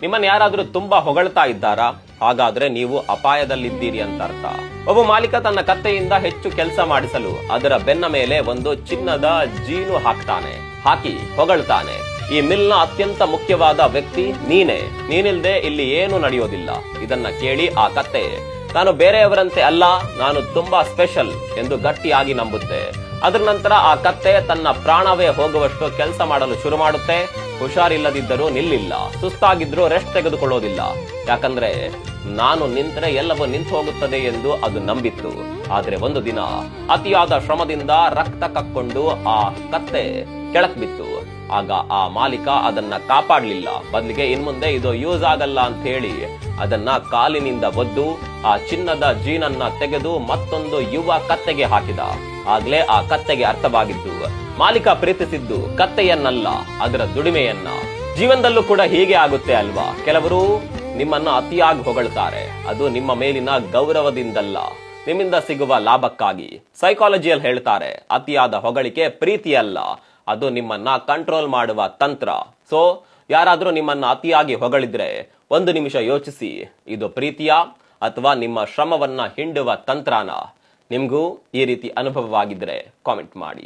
ನಿಮ್ಮನ್ನ ಯಾರಾದ್ರೂ ತುಂಬಾ ಹೊಗಳ್ತಾ ಇದ್ದಾರಾ? ಹಾಗಾದ್ರೆ ನೀವು ಅಪಾಯದಲ್ಲಿದ್ದೀರಿ ಅಂತ ಅರ್ಥ. ಒಬ್ಬ ಮಾಲೀಕ ತನ್ನ ಕತ್ತೆಯಿಂದ ಹೆಚ್ಚು ಕೆಲಸ ಮಾಡಿಸಲು ಅದರ ಬೆನ್ನ ಮೇಲೆ ಒಂದು ಚಿನ್ನದ ಜೀನು ಹಾಕ್ತಾನೆ. ಹಾಕಿ ಹೊಗಳ್ತಾನೆ, ಈ ಮಿಲ್ನ ಅತ್ಯಂತ ಮುಖ್ಯವಾದ ವ್ಯಕ್ತಿ ನೀನೇ, ನೀನಿಲ್ದೆ ಇಲ್ಲಿ ಏನು ನಡೆಯೋದಿಲ್ಲ. ಇದನ್ನ ಕೇಳಿ ಆ ಕತ್ತೆ ನಾನು ಬೇರೆಯವರಂತೆ ಅಲ್ಲ, ನಾನು ತುಂಬಾ ಸ್ಪೆಷಲ್ ಎಂದು ಗಟ್ಟಿಯಾಗಿ ನಂಬುತ್ತೆ. ಅದರ ನಂತರ ಆ ಕತ್ತೆ ತನ್ನ ಪ್ರಾಣವೇ ಹೋಗುವಷ್ಟು ಕೆಲಸ ಮಾಡಲು ಶುರು ಮಾಡುತ್ತೆ. ಹುಷಾರಿಲ್ಲದಿದ್ದರೂ ನಿಲ್ಲಿಲ್ಲ, ಸುಸ್ತಾಗಿದ್ರೂ ರೆಸ್ಟ್ ತೆಗೆದುಕೊಳ್ಳೋದಿಲ್ಲ. ಯಾಕಂದ್ರೆ ನಾನು ನಿಂತರೆ ಎಲ್ಲವೂ ನಿಂತು ಹೋಗುತ್ತದೆ ಎಂದು ಅದು ನಂಬಿತ್ತು. ಆದ್ರೆ ಒಂದು ದಿನ ಅತಿಯಾದ ಶ್ರಮದಿಂದ ರಕ್ತ ಕಕ್ಕೊಂಡು ಆ ಕತ್ತೆ ಕೆಳಕ್ ಬಿತ್ತು. ಆಗ ಆ ಮಾಲೀಕ ಅದನ್ನ ಕಾಪಾಡ್ಲಿಲ್ಲ. ಬದಲಿಗೆ ಇನ್ಮುಂದೆ ಇದು ಯೂಸ್ ಆಗಲ್ಲ ಅಂತ ಹೇಳಿ ಅದನ್ನ ಕಾಲಿನಿಂದ ಒದ್ದು ಆ ಚಿನ್ನದ ಜೀನನ್ನ ತೆಗೆದು ಮತ್ತೊಂದು ಯುವ ಕತ್ತೆಗೆ ಹಾಕಿದ. ಆಗ್ಲೇ ಆ ಕತ್ತೆಗೆ ಅರ್ಥವಾಗಿದ್ದು, ಮಾಲೀಕ ಪ್ರೀತಿಸಿದ್ದು ಕತ್ತೆಯನ್ನಲ್ಲ, ಅದರ ದುಡಿಮೆಯನ್ನ. ಜೀವನದಲ್ಲೂ ಕೂಡ ಹೀಗೆ ಆಗುತ್ತೆ ಅಲ್ವಾ? ಕೆಲವರು ನಿಮ್ಮನ್ನ ಅತಿಯಾಗಿ ಹೊಗಳ್ತಾರೆ. ಅದು ನಿಮ್ಮ ಮೇಲಿನ ಗೌರವದಿಂದಲ್ಲ, ನಿಮ್ಮಿಂದ ಸಿಗುವ ಲಾಭಕ್ಕಾಗಿ. ಸೈಕಾಲಜಿಯಲ್ಲಿ ಹೇಳ್ತಾರೆ, ಅತಿಯಾದ ಹೊಗಳಿಕೆ ಪ್ರೀತಿಯಲ್ಲ, ಅದು ನಿಮ್ಮನ್ನ ಕಂಟ್ರೋಲ್ ಮಾಡುವ ತಂತ್ರ. ಸೊ ಯಾರಾದ್ರೂ ನಿಮ್ಮನ್ನ ಅತಿಯಾಗಿ ಹೊಗಳಿದ್ರೆ ಒಂದು ನಿಮಿಷ ಯೋಚಿಸಿ, ಇದು ಪ್ರೀತಿಯಾ ಅಥವಾ ನಿಮ್ಮ ಶ್ರಮವನ್ನ ಹಿಂಡುವ ತಂತ್ರನಾ? ನಿಮ್ಗೂ ಈ ರೀತಿ ಅನುಭವವಾಗಿದ್ರೆ ಕಾಮೆಂಟ್ ಮಾಡಿ.